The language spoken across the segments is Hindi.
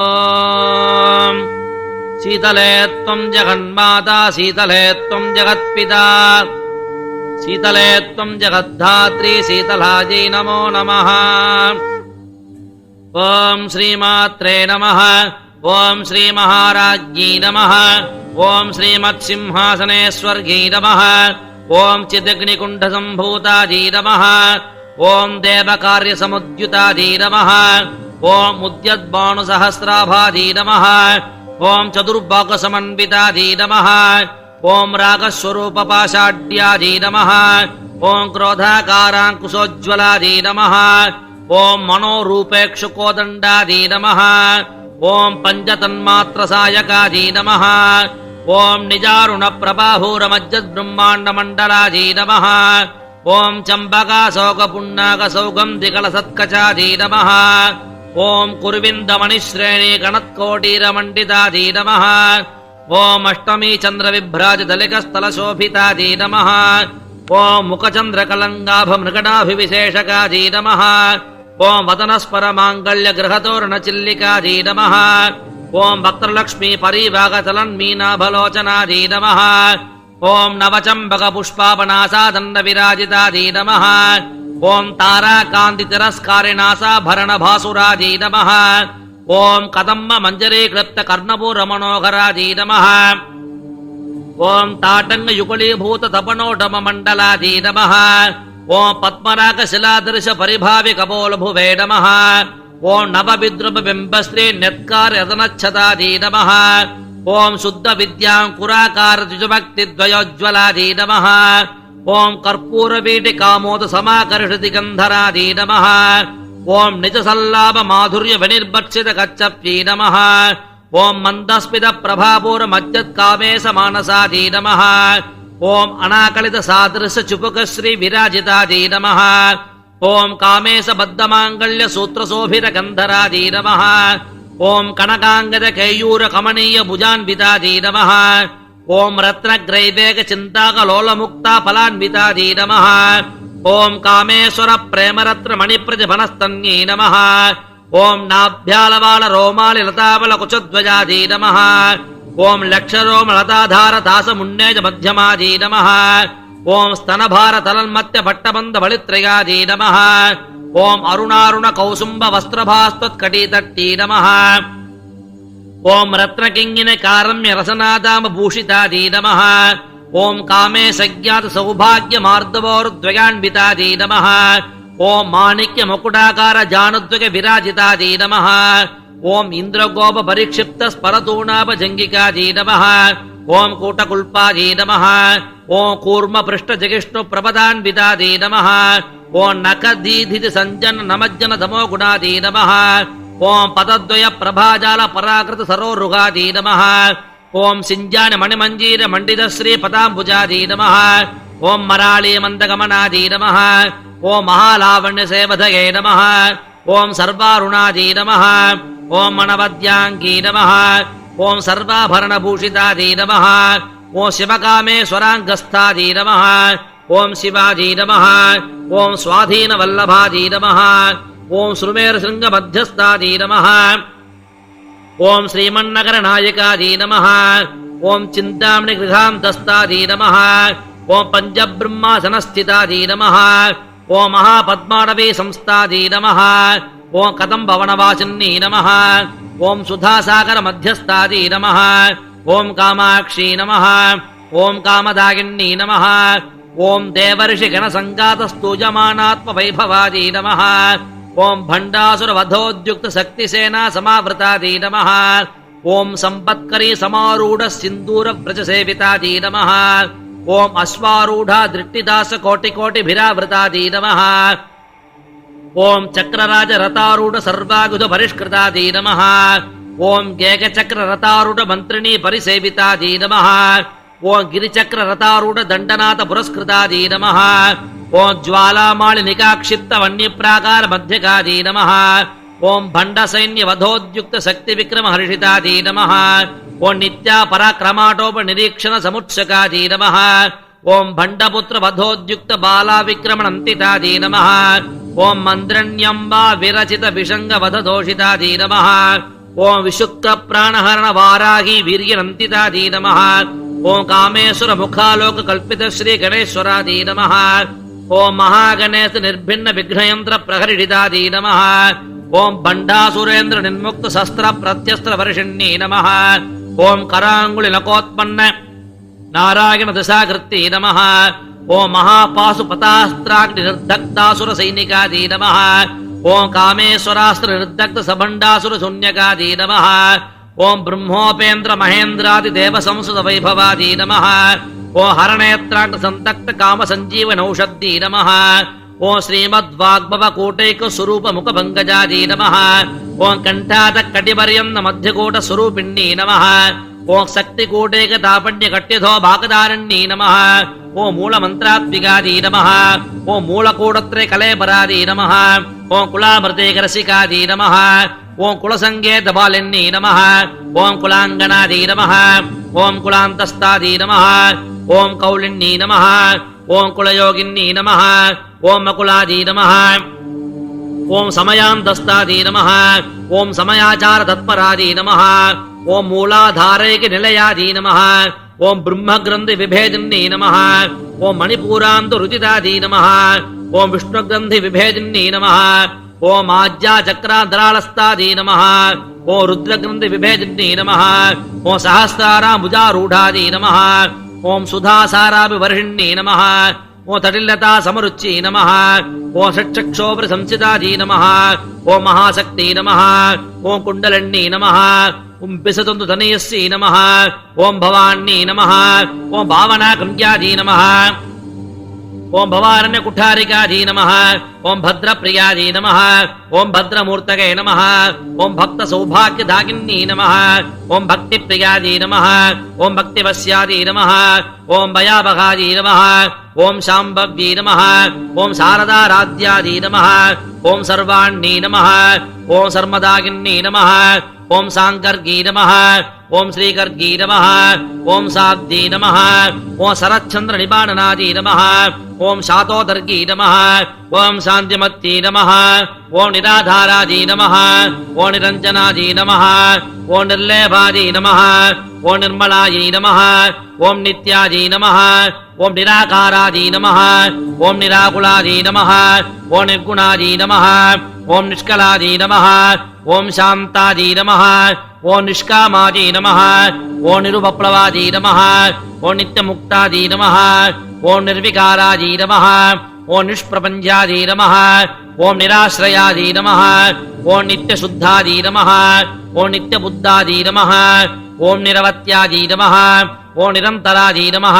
ॐ शीतले त्वं जगन्माता शीतले त्वं जगत्पिता शीतले त्वं जगद्धात्री शीतलायै नमो नमः। ॐ श्रीमात्रे नमः। ॐ श्रीमहाराज्ञी नमः। ॐ श्रीमत्सिंहासनेश्वर्यै नमः। ॐ चिदग्निकुण्डसम्भूतायै नमः। ॐ देवकार्यसमुद्युतायै नमः। ॐ उद्यद्भानुसहस्राभायै नमः। ॐ चतुर्बाहुसमन्वितायै नमः। ॐ रागस्वरूपपाषाढ्यायै नमः। ॐ क्रोधाकाराङ्कुशोज्ज्वलायै नमः। ॐ मनोरूपेक्षुकोदण्डायै नमः। ॐ पञ्चतन्मात्रसायकायै नमः। ॐ निजारुणप्रबाहूरमज्जद्ब्रह्माण्डमण्डलायै नमः। ॐ चम्बकाशोकपुण्णाकसौगन्धिकलसत्कचायै नमः। ॐ कुर्विन्दमणिश्रेणीगणत्कोटीरमण्डितायै नमः। ॐ अष्टमी चन्द्रविभ्राजदलिकस्थलशोभितायै नमः। ॐ मुखचन्द्रकलङ्गाभमृगणाभिविशेषकायै नमः। ॐ वदनस्परमाङ्गल्यगृहतोरणचिल्लिकायै नमः। ॐ वक्त्रलक्ष्मी परिभागचलन्मीनाभलोचनायै नमः। ॐ नवचम्बकपुष्पापनासादण्डविराजितायै नमः। ॐ ताराकान्तितिरस्कारिणासाभरणभासुरायै नमः। ॐ कदम्बमञ्जरीक्लृप्तकर्णपूरमनोहरायै नमः। ॐ ताटङ्गयुगलीभूततपनोडममण्डलायै नमः। ॐ पद्मरागशिलादर्शपरिभाविकपोलभुवे नमः। ॐ नवविद्रुमबिम्बश्रीन्यत्कार्यतनच्छतायै नमः। ॐ शुद्धविद्याङ्कुराकारद्विजभक्तिद्वयोज्ज्वलायै नमः। ॐ कर्पूरवीटिकामोदसमाकर्षतिगन्धरायै नमः। ॐ निजसल्लाभमाधुर्यविनिर्भक्षितकच्छप्यै नमः। ॐ मन्दस्मितप्रभापूरमज्जत्कामेशमानसायै नमः। ॐ अनाकलितसादृशचुपुकश्रीविराजितायै नमः। ॐ कामेशबद्धमाङ्गल्यसूत्रशोभितगन्धरायै नमः। ॐ कनकाङ्गदकेयूरकमनीयभुजान्वितायै नमः। ॐ रत्नग्रैवेकचिन्ताकलोलमुक्ताफलान्वितायै नमः। ॐ कामेश्वरप्रेमरत्नमणिप्रजभनस्तन्यै नमः। ॐ नाभ्यालवालरोमालिलताबलकुचध्वजायै नमः। ॐ लक्षरोमलताधारदासमुन्नेजमध्यमायै नमः। ॐ स्तनभारतलन्मत्यभट्टबन्धबलित्रयायै नमः। ॐ अरुणारुणकौसुम्बवस्त्रभास्त्वत्कटीतट्यै नमः। ॐ रत्नकिङ्गिनकारम्यरसनादामभूषितायै नमः। ॐ कामेशज्ञातसौभाग्यमार्दवोर्द्वयान्वितायै नमः। ॐ माणिक्यमकुटाकारजानुद्वयविराजितायै नमः। ॐ इन्द्रगोपपरिक्षिप्तस्परतूणाभजङ्गिकायै नमः। ॐ कूटकुल्पायै नमः। ॐ कूर्मपृष्ठजगिष्णुप्रपदान्वितायै नमः। ॐ नखदीधिसञ्जननमज्जनतमोगुणायै नमः। ॐ पदद्वयप्रभाजालपराकृतसरोरुगायै नमः। ॐ सिञ्जानमणिमञ्जीरमण्डितश्रीपदाम्बुजायै नमः। ॐ मराळीमन्दगमनायै नमः। ॐ महालावण्यसेवधये नमः। ॐ सर्वारुणायै नमः। ॐ मणवद्याङ्गी नमः। ॐ सर्वाभरणभूषितायै नमः। ॐ शिवकामेश्वराङ्गस्थायै नमः। ॐ शिवायै नमः। ॐ स्वाधीनवल्लभायै नमः। ॐ सुमेरशृङ्गमध्यस्थायै नमः। ॐ श्रीमन्नगरनायकायै नमः। ॐ चिन्तामणिगृहान्तस्तायै नमः। ॐ पञ्चब्रह्मासनस्थितायै नमः। ॐ महापद्माडवीसंस्थायै नमः। ॐ कदम्बवनवासिन्यै नमः। ॐ सुधासागरमध्यस्थायै नमः। ॐ कामाक्षी नमः। ॐ कामदायिन्यै नमः। ॐ देवर्षिगणसङ्गातस्तूयमानात्मवैभवायै नमः। ॐ भण्डासुरवधोद्युक्तशक्तिसेनासमावृतायै नमः। ॐ सम्पत्करी समारूढसिन्दूरव्रजसेवितायै नमः। ॐ अश्वारूढा दृष्टिदासकोटिकोटिभिरावृतायै नमः। ॐ चक्रराजरतारूढसर्वायुधपरिष्कृतायै नमः। ॐ गेगचक्ररतारूढमन्त्रिणी परिसेवितायै नमः। ॐ गिरिचक्ररतारूढदण्डनाथपुरस्कृतायै नमः। ॐ ज्वालामालिनिकाक्षिप्तवन्यप्राकारमध्यकायै नमः। ॐ भण्डसैन्यवधोद्युक्तशक्तिविक्रमहर्षितायै नमः। ॐ नित्यापराक्रमाटोपनिरीक्षणसमुत्सकायै नमः। ॐ भण्डपुत्रवधोद्युक्तबालाविक्रमणन्तितायै नमः। ॐ मन्द्रण्यम्बा विरचितविषङ्गवधदोषितायै नमः। ಓಂ ವಿಶುಕ್ತ ಪ್ರಾಣಹರಣ ವಾರಾಹಿ ವೀರ್ಯನಂತಿತಾದಿ ನಮಃ ಓಂ ಕಾಮೇಶ್ವರ ಮುಖಾಲೋಕ ಕಲ್ಪಿತ ಶ್ರೀ ಗಣೇಶ್ವರಾದಿ ನಮಃ ಓಂ ಮಹಾಗಣೇಶ ನಿರ್ಭಿನ್ನ ವಿಘ್ನಯಂತ್ರ ಪ್ರಹರಿಡಿತಾದಿ ನಮಃ ಓಂ ಬಂಡಾಸುರೇಂದ್ರ ನಿರ್ಮುಕ್ತ ಶಸ್ತ್ರ ಪ್ರತ್ಯಸ್ತ್ರ ವರ್ಷಿಣ್ಯೇ ನಮಃ ಓಂ ಕರಾಂಗುಳಿ ಲಕೋತ್ಪನ್ನ ನಾರಾಯಣ ದಶಾಕೃತಿ ನಮಃ ಓಂ ಮಹಾಪಾಶುಪತಾಸ್ತ್ರಾಗ್ನಿ ನಿರ್ದಗ್ಧಾಸುರ ಸೈನಿಕಾದಿ ನಮಃ ಓಂ ಕಾಮೇಶ್ವರಾಸ್ತ್ರ ನಿರ್ದಗ್ಧ ಸಭಂಡಾಸುರ ಶೂನ್ಯಕಾದಿ ನಮಃ ಓಂ ಬ್ರಹ್ಮೋಪೇಂದ್ರ ಮಹೇಂದ್ರಾದಿ ದೇವ ಸಂಸ್ಕೃತ ವೈಭವಾದಿ ನಮಃ ಓಂ ಹರನೇತ್ರಾಂತ ಸಂತಕ್ತ ಕಾಮ ಸಂಜೀವನೌಷಧಿ ನಮಃ ಓಂ ಶ್ರೀಮದ್ವಾಗ್ಭವ ಕೋಟೈಕ ಸ್ವರೂಪ ಮುಖ ಭಂಗಜಾದಿ ನಮಃ ಓಂ ಕಂಠಾದ ಕಟಿಪರ್ಯಂತ ಮಧ್ಯಕೋಟ ಸ್ವರೂಪಿಣ್ಯೇ ನಮಃ ಓಂ ಶಕ್ತಿ ಕೋಟೈಕ ತಾಪಣ್ಯ ಕಟ್ಯಥೋ ಭಾಗಧಾರಣ್ಯೇ ನಮಃ ಓಂ ಮೂಲ ಮಂತ್ರಾತ್ವಿಕಾದಿ ನಮಃ ಓಂ ಮೂಲಕೂಡತ್ರೇ ಕಲೇಬರಾದಿ ನಮಃ ಓಂ ಕುಲಾಮೃತೇಕ ರಸಿಕಾದಿ ನಮಃ ಓಂ ಕುಲಸಂಗೇತ ಬಾಲಿನ್ಯೇ ನಮಃ ಓಂ ಕುಲಾಂಗನಾದಿ ನಮಃ ಓಂ ಕುಲಾಂತಸ್ತಾದಿ ನಮಃ ಓಂ ಕೌಲಿನ್ಯೇ ನಮಃ ಓಂ ಕುಲಯೋಗಿನ್ಯೇ ನಮಃ ಓಂ ಮಕುಲಾದಿ ನಮಃ ಓಂ ಸಮಯಾಂತಸ್ತಾದಿ ನಮಃ ಓಂ ಸಮಯಾಚಾರ ತತ್ಪರಾದಿ ನಮಃ ಓಂ ಮೂಲಾಧಾರೈಕ ನಿಲಯಾದಿ ನಮಃ ಓಂ ಬ್ರಹ್ಮಗ್ರಂಥಿ ವಿಭೇದಿನ್ಯೇ ನಮಃ ಓಂ ಮಣಿಪೂರಾಂತ ರುಚಿತಾದಿ ನಮಃ ಓಂ ವಿಷ್ಣುಗ್ರಂಥಿ ವಿಭೇದಿನ್ಯೇ ನಮಃ ಓಂ ಆಜ್ಯಾ ಚಕ್ರಾಂತರಾಳಸ್ತಾದಿ ನಮಃ ಓಂ ರುದ್ರಗ್ರಂಥಿ ವಿಭೇದಿನ್ಯೇ ನಮಃ ಓಂ ಸಹಸ್ರಾರಾಂಬುಜಾರೂಢಾದಿ ನಮಃ ಓಂ ಸುಧಾಸಾರಾಭಿವರ್ಹಿಣ್ಯೇ ನಮಃ ಓಂ ತಟಿಲ್ಲತಾ ಸಮರುಚ್ಯೈ ನಮಃ ಓಂ ಷಟ್ಚಕ್ಷೋಪರಿ ಸಂಸ್ಥಿತಾದಿ ನಮಃ ಓಂ ಮಹಾಶಕ್ತಿ ನಮಃ ಓಂ ಕುಂಡಲಣ್ಯೇ ನಮಃ ಓಂ ಪಿಸತಂತು ತನಯಸ್ಯೈ ನಮಃ ಓಂ ಭವಾನ್ಯೇ ನಮಃ ಓಂ ಭಾವನಾ ಕಂಕ್ಯಾದಿ ನಮಃ ಓಂ ಭವಾರಣ್ಯ ಕುಠಾರಿಕಾದಿ ನಮಃ ಓಂ ಭದ್ರಪ್ರಿಯಾದಿ ನಮಃ ಓಂ ಭದ್ರಮೂರ್ತಗೆ ನಮಃ ಓಂ ಭಕ್ತ ಸೌಭಾಗ್ಯದಾಗಿನ್ಯೇ ನಮಃ ಓಂ ಭಕ್ತಿಪ್ರಿಯಾದಿ ನಮಃ ಓಂ ಭಕ್ತಿವಸ್ಯಾದಿ ನಮಃ ಓಂ ಭಯಾಭಗಾದಿ ನಮಃ ಓಂ ಶಾಂಭವ್ಯೈ ನಮಃ ಓಂ ಶಾರದಾರಾಧ್ಯಾದಿ ನಮಃ ಓಂ ಸರ್ವಾಣ್ಯೇ ನಮಃ ಓಂ ಸರ್ಮದಾಗಿನ್ಯೇ ನಮಃ ಓಂ ಸಾಂಕರ್ಗೀ ನಮಃ ಓಂ ಶ್ರೀಕರ್ಗೀ ನಮಃ ಓಂ ಸಾಬ್ಧೀ ನಮಃ ಓಂ ಶರಚ್ಚಂದ್ರ ನಿಬಾಣನಾದಿ ನಮಃ ಓಂ ಶಾತೋದರ್ಗೀ ನಮಃ ಓಂ ಶಾಂತಿಮತ್ತೀ ನಮಃ ಓಂ ನಿರಾಧಾರಾದಿ ನಮಃ ಓಂ ನಿರಂಜನಾದಿ ನಮಃ ಓಂ ನಿರ್ಲೇಭಾದಿ ನಮಃ ಓಂ ನಿರ್ಮಲಾಯೈ ನಮಃ ಓಂ ನಿತ್ಯಾದಿ ನಮಃ ಓಂ ನಿರಾಕಾರಾದಿ ನಮಃ ಓಂ ನಿರಾಕುಲಾದಿ ನಮಃ ಓಂ ನಿರ್ಗುಣಾದಿ ನಮಃ ಓಂ ನಿಷ್ಕಲಾದಿ ನಮಃ ಓಂ ಶಾಂತಾದಿ ನಮಃ ಓಂ ನಿಷ್ಕಾಮಾದಿ ನಮಃ ಓಂ ನಿರುಪಪ್ಲವಾದಿ ನಮಃ ಓಂ ನಿತ್ಯಮುಕ್ತಾದಿ ನಮಃ ಓಂ ನಿರ್ವಿಕಾರಾದಿ ನಮಃ ಓಂ ನಿಷ್ಪ್ರಪಂಚಾದಿ ನಮಃ ಓಂ ನಿರಾಶ್ರಯಾದಿ ನಮಃ ಓಂ ನಿತ್ಯಶುದ್ಧಾದಿ ನಮಃ ಓಂ ನಿತ್ಯಬುದ್ಧಾದಿ ನಮಃ ಓಂ ನಿರವತ್ಯಾದಿ ನಮಃ ಓಂ ನಿರಂತರಾದಿ ನಮಃ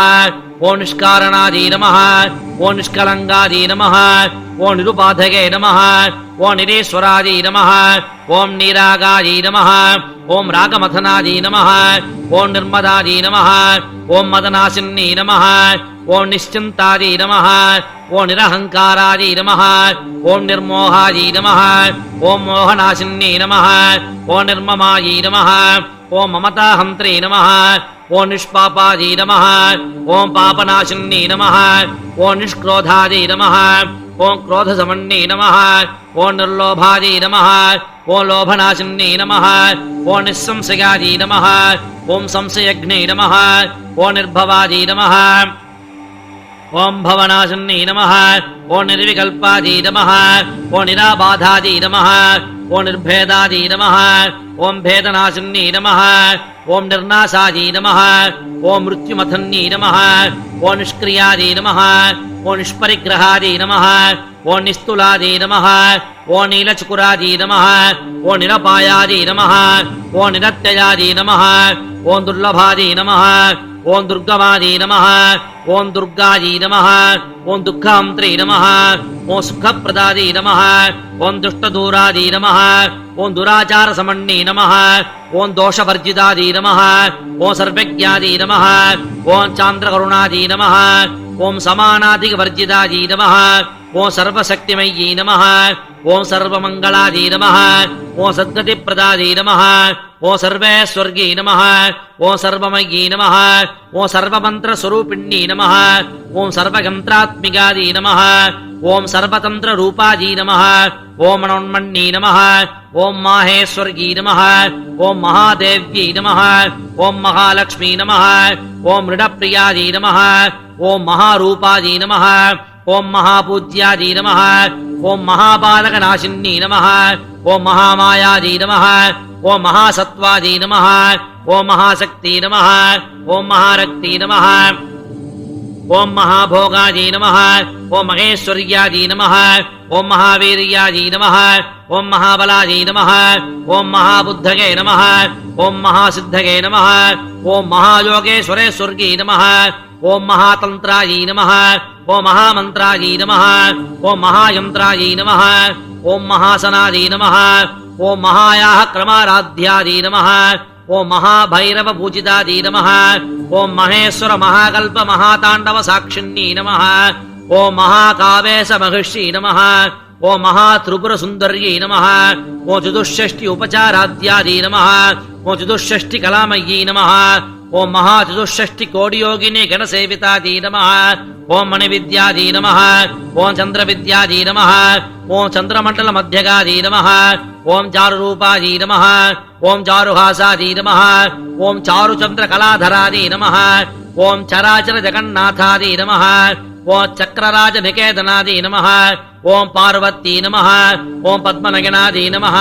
ಓಂ ನಿಷ್ಕಾರಣಾದಿ ನಮಃ ಓಂ ನಿಷ್ಕಳಂಗಾದಿ ನಮಃ ಓಂ ನಿರುಪಾಧಗೆ ನಮಃ ಓಂ ನಿರೇಶ್ವರಾದಿ ನಮಃ ಓಂ ನೀರಾಗಾದಿ ನಮಃ ಓಂ ರಾಗಮಥನಾದಿ ನಮಃ ಓಂ ನಿರ್ಮದಾದಿ ನಮಃ ಓಂ ಮದನಾಶಿನ್ಯೇ ನಮಃ ಓಂ ನಿಶ್ಚಿಂತಾದಿ ನಮಃ ಓಂ ನಿರಹಂಕಾರಾದಿ ನಮಃ ಓಂ ನಿರ್ಮೋಹಾದಿ ನಮಃ ಓಂ ಮೋಹನಾಶಿನ್ಯೇ ನಮಃ ಓಂ ನಿರ್ಮಮಾಯಿ ನಮಃ ಓಂ ಮಮತಾಹಂತ್ರೇ ನಮಃ ಓಂ ನಿಷ್ಪಾಪಾದಿ ನಮಃ ಓಂ ಪಾಪನಾಶಿನ್ಯೇ ನಮಃ ಓಂ ನಿಷ್ಕ್ರೋಧಾದಿ ನಮಃ ಓಂ ಕ್ರೋಧಸಮನ್ಯೇ ನಮಃ ಓಂ ನಿರ್ಲೋಭಾದಿ ನಮಃ ಓಂ ಲೋಭನಾಶಿನ್ಯೇ ನಮಃ ಓಂ ನಿಸ್ಸಂಶಯಾದಿ ನಮಃ ಓಂ ಸಂಶಯಜ್ಞೇ ನಮಃ ಓಂ ನಿರ್ಭವಾದಿ ನಮಃ ಓಂ ಭವನಾಶಿನ್ಯೇ ನಮಃ ಓಂ ನಿರ್ವಿಕಲ್ಪಾದಿ ನಮಃ ಓಂ ನಿರಾಬಾಧಾದಿ ನಮಃ ಓಂ ನಿರ್ಭೇದಾದಿ ನಮಃ ಓಂ ಭೇದನಾಶಿನ್ಯೇ ನಮಃ ಓಂ ನಿರ್ನಾಶಾದಿ ನಮಃ ಓಂ ಮೃತ್ಯುಮಥನ್ಯೇ ನಮಃ ಓಂ ನಿಷ್ಕ್ರಿಯಾದಿ ನಮಃ ಓಂ ನಿಷ್ಪರಿಗ್ರಹಾದಿ ನಮಃ ಓಂ ನಿಸ್ತುಲಾದಿ ನಮಃ ಓಂ ನೀಲಚಕುರಾದಿ ನಮಃ ಓಂ ನಿರಪಾಯಾದಿ ನಮಃ ಓಂ ನಿರತ್ಯಯಾದಿ ನಮಃ ಓಂ ದುರ್ಲಭಾದಿ ನಮಃ ಓಂ ದುರ್ಗಮಾದಿ ನಮಃ ಓಂ ದುರ್ಗಾದಿ ನಮಃ ಓಂ ದುಃಖಾಂತ್ರೇ ನಮಃ ಓಂ ಸುಖಪ್ರದಾದಿ ನಮಃ ಓಂ ದುಷ್ಟದೂರಾದಿ ನಮಃ ಓಂ ದುರಾಚಾರ ಸಮನ್ಯೇ ನಮಃ ಓಂ ದೋಷವರ್ಜಿತಾದಿ ನಮಃ ಓಂ ಸರ್ವಜ್ಞಾದಿ ನಮಃ ಓಂ ಚಾಂದ್ರಕರುಣಾದಿ ನಮಃ ಓಂ ಸಮಾನಾಧಿಕ ವರ್ಜಿತಾದಿ ನಮಃ ओम सर्वशक्तिमय्यै नमः ओम सर्वमङ्गलायै नमः ओम सद्गतिप्रदायै नमः ओम सर्वैश्वर्यै नमः ओम सर्वमय्यै नमः ओम सर्वमन्त्रस्वरूपिण्यै नमः ओम सर्वयन्त्रात्मिकायै नमः ओम सर्वतन्त्ररूपायै नमः ओम मनोन्मन्यै नमः ओम माहेश्वर्यै नमः ओम महादेव्यै नमः ओम महालक्ष्मी नमः ओम मृडप्रियायै नमः ओम महारूपायै नमः ओम महापूज्यायै नमः ओम महाबालकनाशिन्यै नमः ओम महामायायै नमः ओम महासत्त्वायै नमः ओम महाशक्ति नमः ओम महारक्ति नमः ओम महाभोगायै नमः ओम महेश्वर्यायै नमः ओम महावीर्यायै नमः ओम महाबलायै नमः ओम महाबुद्धये नमः ओम महासिद्धये नमः ओम महायोगेश्वरेश्वर्यै नमः ओम महातन्त्रायै नमः ओम महामन्त्रायै नमः ओम महायन्त्रायै नमः ओम महासनायै नमः ओम महायाः क्रमाराध्यायै नमः ओम महाभैरव पूजितायै नमः ओम महेश्वर महाकल्प महाताण्डव साक्षिण्यै नमः ओम महाकावेश महिषी नमः ओम महात्रिपुर सुन्दर्यै नमः ओम चतुष्षष्टि उपचाराध्यायै नमः ओम चतुष्षष्टि कलामय्यै नमः ओम महाचतुष्षष्टि कोटियोगिनी गणसेवितायै नमः ओम मणिविद्यायै नमः ओम चन्द्रविद्यायै नमः ओम चन्द्रमण्डलमध्यगायै नमः ओम चारुरूपायै नमः ओम चारुहासायै नमः ओम चारुचन्द्रकलाधरायै नमः ओम चराचर जगन्नाथायै नमः ओम चक्रराजनिकेतनायै नमः ओम पार्वती नमः ओम पद्मनयनायै नमः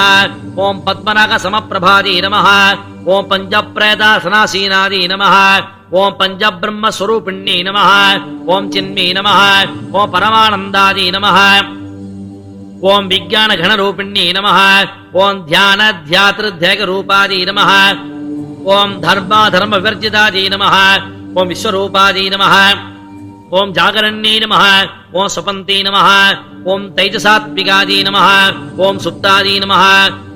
ओम पद्मनागसमप्रभायै नमः ओम पञ्चप्रेतासनासीनायै नमः ओम पञ्चब्रह्मस्वरूपिण्यै नमः ओम चिन्मयै नमः ओम परमानन्दायै नमः ओम विज्ञानघनरूपिण्यै नमः ओम ध्यानध्यातृध्यगरूपायै नमः ओम धर्माधर्मविवर्जितायै नमः ओम विश्वरूपायै नमः ओम जागरण्यै नमः ओम स्वपन्त्यै नमः ओम तैजसात्मिकायै नमः ओम सुप्तायै नमः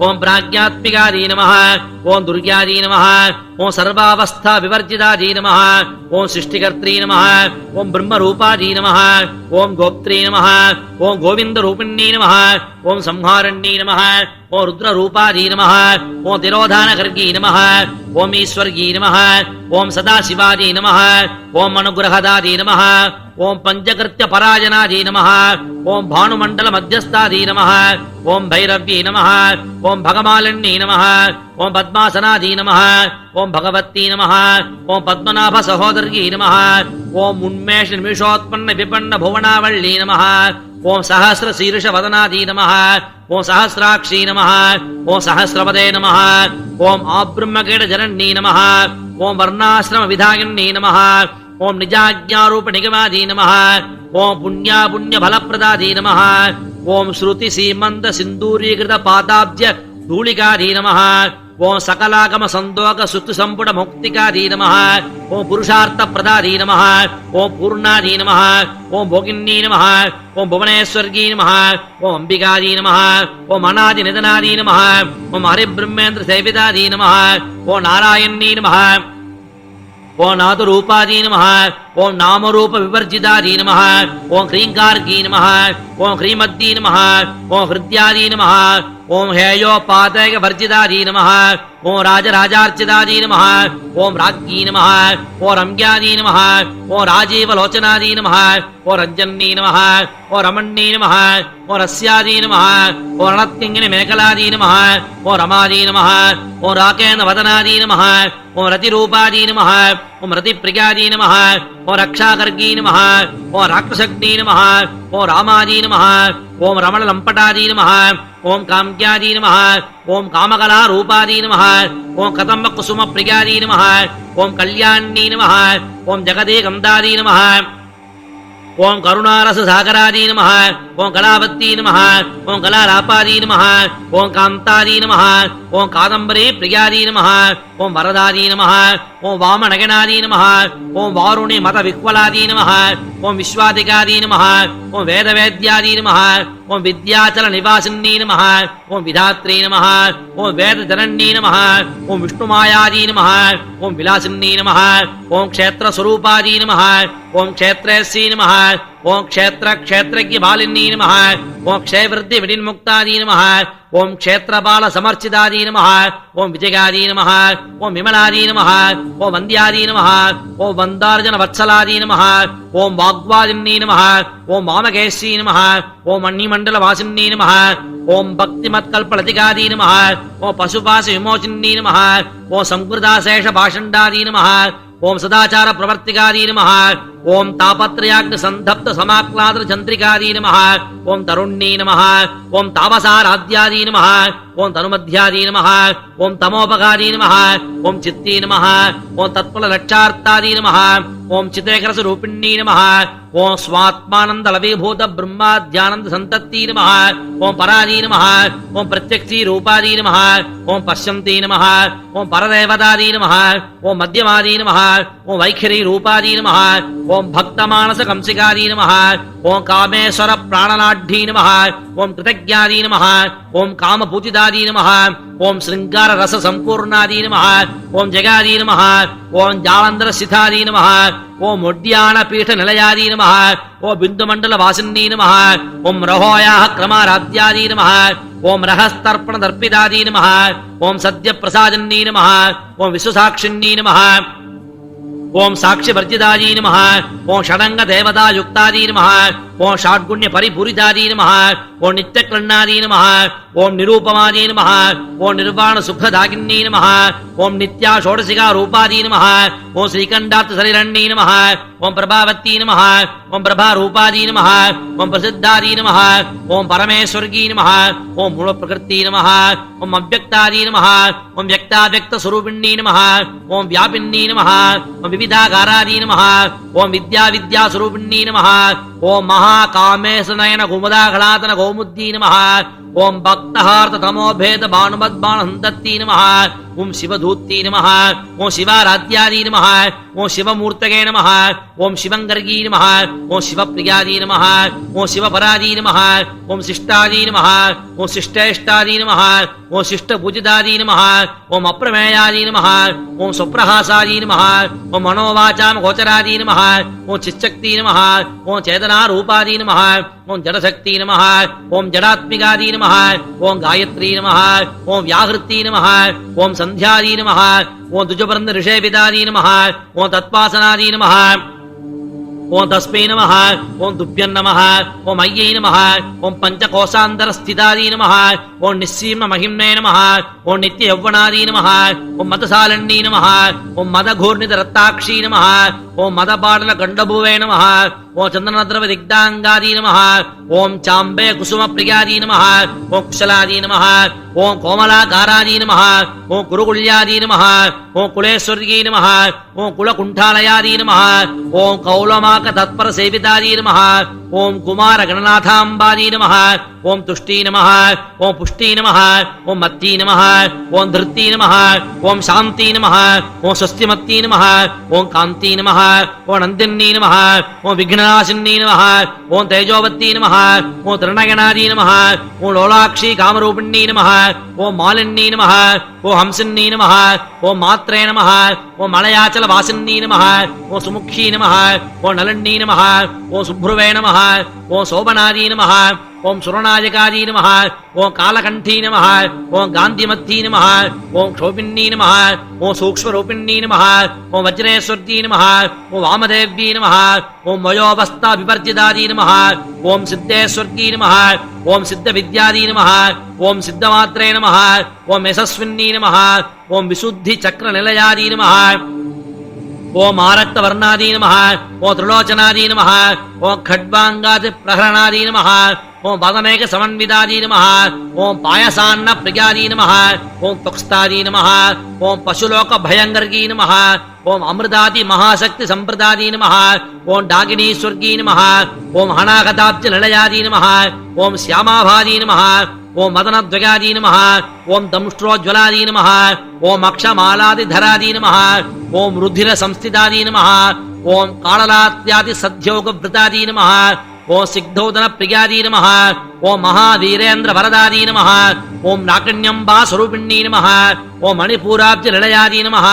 ओम प्राज्ञात्मिकायै नमः ओम दुर्गायै नमः ओम सर्वावस्था विवर्जितायै नमः ओम सृष्टिकर्त्री नमः ओम ब्रह्मरूपायै नमः ओम गोप्त्री नमः ओम गोविन्दरूपिण्यै नमः ओम संहारण्यै नमः ओम रुद्ररूपायै नमः ओम तिरोधानगर्गी नमः ओम ईश्वर्यै नमः ओम सदाशिवायै नमः ओम अनुग्रहदायै नमः ओम पंचकृत्य परायणायै नमः ओम भानुमण्डल मध्यस्थायै नमः ओम भैरव्यै नमः ओम भगमालिन्यै नमः ओम पद्मासनायै नमः ओम भगवत्यै नमः ओम पद्मनाभ सहोदर्यै नमः ओम उन्मेष निमिषोत्पन्न विपन्न भुवनावल्यै नमः ओम सहस्र शीर्ष वदनायै नमः ओम सहस्राक्षी नमः ओम सहस्रपदे नमः ओम आब्रह्मकेट जनन्यै नमः ओम वर्णाश्रम विधायिन्यै नमः ओम निजाज्ञारूप निगमायै नमः ओम पुण्य फलप्रदायै नमः ओम श्रुति सीमंत सिंदूरीकृत पादाब्ज धूलिकायै नमः ओम सकलागम संदोक सुतु संपुट मुक्तिकायै नमः ओम पुरुषार्थ प्रदायै नमः ओम पूर्णायै नमः ओम भोगिन्यै नमः ओम भुवनेश्वर्यै नमः ओम अंबिकायै नमः ओम अनादि निधनायै नमः ओम हरिब्रह्मेन्द्र सेवितायै नमः ओम नारायण्यै नमः ओम नादरूपायै नमः ओम नामरूप विवर्जितायै नमः ओम ह्रींकारकै नमः ओम ह्रीमद्यै नमः ओम हृद्यायै नमः ओम हेयोपातैक वर्जितायै नमः ओम राजराजार्चितायै नमः ओम राज्ञै नमः ओम रम्यायै नमः ओम राजीवलोचनायै नमः ओम रञ्जन्यै नमः ओम रमण्यै नमः ओम रस्यायै नमः ओम रणत्किङ्गिनि मेखलायै नमः ओम रमायै नमः ओम राकेन्द्रवदनायै नमः ओम रतिरूपायै नमः ओम रतिप्रियायै नमः ओम रक्षाकर्गी नमः ओम राक्षसग्नि नमः ओम रामायै नमः ओम रमणलम्पटायै नमः ओम काम्यायै नमः ओम कामकलारूपायै नमः ओम कदम्बकुसुमप्रियायै नमः ओम कल्याण्यै नमः ओम जगदेकन्दायै नमः ओम करुणारससागरायै नमः ओम कलावत्यै नमः ओम कलालापायै नमः ओम कान्तायै नमः ओम कादम्बरी प्रियायै नमः ओम वरदायै नमः ओम वामनगनायै नमः ओम वारुणि मतविह्वलायै नमः ओम विश्वादिकायै नमः ओम वेदवेद्यायै नमः ओम विद्याचल निवासिन्यै नमः ओम विधात्रे नमः ओम वेदजनन्यै नमः ओम विष्णुमायायै नमः ओम विलासिन्यै नमः ओम क्षेत्रस्वरूपायै नमः ओम क्षेत्रेस्यै नमः ओम क्षेत्र क्षेत्रज्ञ बालिनी नमः ओम क्षय वृद्धि विनिर्मुक्तादी नमः ओम क्षेत्रपाल समर्चितादी नमः ओम विजयादी नमः ओम विमलादी नमः ओम वन्द्यादी नमः ओम वन्दार्जन वत्सलादी नमः ओम वाग्वादिनी नमः ओम वामकेशी नमः ओम मणिमण्डल वासिनी नमः ओम भक्तिमत्कल्पलतिकादी नमः ओम पशुपाश विमोचिनी नमः ओम संकृताशेष भाषण्डादी नमः ओम सदाचार प्रवर्तिकादी नमः ओम तापत्रयाग्नि संधप्त समाक्लाद्र चंद्रिकादी नमः ओम तरुण्णी नमः ओम तापसाराध्यादी नमः ओम तनुमध्यादी नमः ओम तमोपगादी नमः ओम चित्ती नमः ओम तत्फल लक्षार्तादी नमः ओम चितेकरस रूपिणी नमः ओम स्वात्मानंद लवीभूत ब्रह्माद्यानंद संतत्ती नमः ओम परादी नमः ओम प्रत्यक्षी रूपादी नमः ओम पश्यन्ती नमः ओम परदेवतादी नमः ओम मध्यमादी नमः ओम वैखरी रूपादी नमः ओम भक्तमानस कंसिकादी नमः ओम कामेश्वर प्राणनाढ्ढी नमः ओम कृतज्ञादी नमः ओम कामपूजितादी नमः ओम श्रृंगार रस संपूर्णादी नमः ओम जगादी नमः ओम जालंधर सितादी नमः ओम उड्यान पीठ निलयादी नमः ओम बिंदुमंडल वासिनी नमः ओम रहोयाः क्रमाराध्यादी नमः ओम रहस्तर्पण दर्पितादी नमः ओम सद्य प्रसादन्नी नमः ओम विश्वसाक्षिणी नमः ओम साक्षि वर्जितादी नमः ओम षडंग देवता युक्तादी नमः ओम षाड्गुण्य परिपूरितादी नमः ओम नित्यकृण्णादी नमः ओम निरूपमादी नमः ओम निर्वाण सुखदागिनी नमः ओम नित्या षोडशिका रूपादी नमः ओम श्रीकंडात् शरीरण्णी नमः ओम प्रभावती नमः ओम प्रभा रूपादी नमः ओम प्रसिद्धादी नमः ओम परमेश्वर्गी नमः ओम मूल प्रकृति नमः ओम अव्यक्तादी नमः ओम व्यक्ताव्यक्त स्वरूपिणी नमः ओम व्यापिनी नमः ओम विविधाकारादी नमः ओम विद्या विद्या स्वरूपिणी नमः ओम महाकामेश नयन कुमुदाघलातन कौमुदी नमः ओम भक्तहार्थ तमोभेद भानुमद्बाण हंतत्ती नमः ओम शिवधूती नमः ओम शिवाराध्यादी नमः ओम शिवमूर्तगे नमः ओम शिवंगर्गी नमः ओम शिवप्रियादी नमः ओम शिवपरादी नमः ओम शिष्टादी नमः ओम शिष्टेष्टादी नमः ओम शिष्टपूजितादी नमः ओम अप्रमेयादी नमः ओम सुप्रहासादी नमः ओम मनोवाचाम गोचरादी नमः ओम चिच्चक्ति नमः ओम चेतनारूपादी नमः ओम जडशक्ति नमः ओम जडात्मिकादी नमः ओम गायत्री नमः ओम व्याहृति नमः ओम संध्यादी नमः ओम द्विजवृंद ऋषेविदादी नमः ओम तत्पासनादी नमः ओम तस्मै नमः ओम तुभ्यं नमः ओम अय्यै नमः ओम पंचकोशांतर स्थितादी नमः ओम निस्सीम महिम्ने नमः ओम नित्य यौवनादी नमः ओम मदसालन्नी नमः ओम मदघूर्णित रत्ताक्षी नमः ओम मदपाटल गंडभुवे नमः ओम चंदनद्रव दिग्धांगादी नमः ओम चांबे कुसुम प्रियादी नमः ओम कुशलादी नमः ओम कोमलाकारादी नमः ओम कुरुकुल्यादी नमः ओम कुलेश्वर्गी नमः ओम कुलकुंठालयादी नमः ओम कौलमाक तत्पर सेवितादी नमः ओम कुमार गणनाथांबादी नमः ओम तुष्टी नमः ओम पुष्टी नमः ओम मत्ती नमः ओम धृति नमः ओम शांति नमः ओम स्वस्तिमत्ती नमः ओम कांति नमः ओम नंदिनी नमः ओम विघ्ननाशिनी नमः ओम तेजोवती नमः ओम तृणगणादी नमः ओम लोलाक्षी कामरूपिणी नमः ओम मालिनी नमः ओम हंसिनी नमः ओम मात्रे नमः ओम मलयाचल वासिनी नमः ओम सुमुखी नमः ओम नलिनी नमः ओम शुभ्रुवे नमः ओम शोभनादी नमः ओम सुरनायकादी नमः ओम कालकंठी नमः ओम गांधीमत्ती नमः ओम क्षोभिन्नी नमः ओम सूक्ष्मरूपिणी नमः ओम वज्रेश्वर्गी नमः ओम वामदेव्यै नमः ओम वयोवस्था विवर्जितादी नमः ओम सिद्धेश्वर्गी नमः ओम सिद्धविद्यादी नमः ओम सिद्धमात्रे नमः ओम यशस्विनी नमः ओम विशुद्धि चक्र निलयादी नमः ओम आरक्तवर्णादी नमः ओम त्रिलोचनादी नमः ओम खड्वांगादि प्रहरणादी नमः ओम वादमेक समन्वितादी नमः ओम पायसान्न प्रियादी नमः ओम तुक्स्तादी नमः ओम पशुलोक भयंगर्गी नमः ओम अमृतादि महाशक्ति संप्रदादी नमः ओम डागिनीश्वर्गी नमः ओम हणागताब्ज निलयादी नमः ओम श्यामाभादी नमः ओम मदनद्वयादी नमः ओम दंष्ट्रोज्वलादी नमः ओम अक्षमालादिधरादी नमः ओम रुधिर संस्थितादी नमः ओम काललात्यादि सद्योगवृतादी नमः ओम सिग्धोदन प्रियादी नमः ओम महावीरेन्द्र वरदादी नमः ओम नाकण्यंबा स्वरूपिणी नमः ओम मणिपूराब्ज निलयादी नमः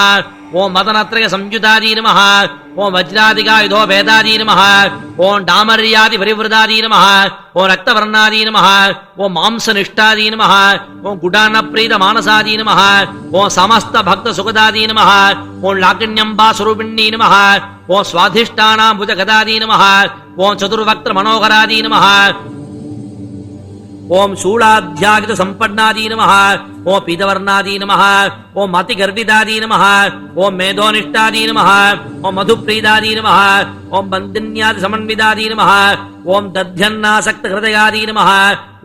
ओम मदनत्रय संयुतादी नमः ओम वज्रादिकायुधो भेदादी नमः ओम डामर्यादि परिवृतादी नमः ओम रक्तवर्णादी नमः ओम मांसनिष्ठादी नमः ओम गुडानप्रीत मानसादी नमः ओम समस्त भक्त सुखदादी नमः ओम लाकिन्यंबा स्वरूपिणी नमः ओम स्वाधिष्ठानां भुजगदादी नमः ओम चतुर्वक्त्र मनोहरादी नमः ओम शूलाध्यागित संपन्नादी नमः ओम पीतवर्णादी नमः ओम मतिगर्वितादी नमः ओम मेधोनिष्ठादी नमः ओम मधुप्रीतादी नमः ओम बन्दिन्यादि समन्वितादी नमः ओम दध्यन्नासक्त हृदयादी नमः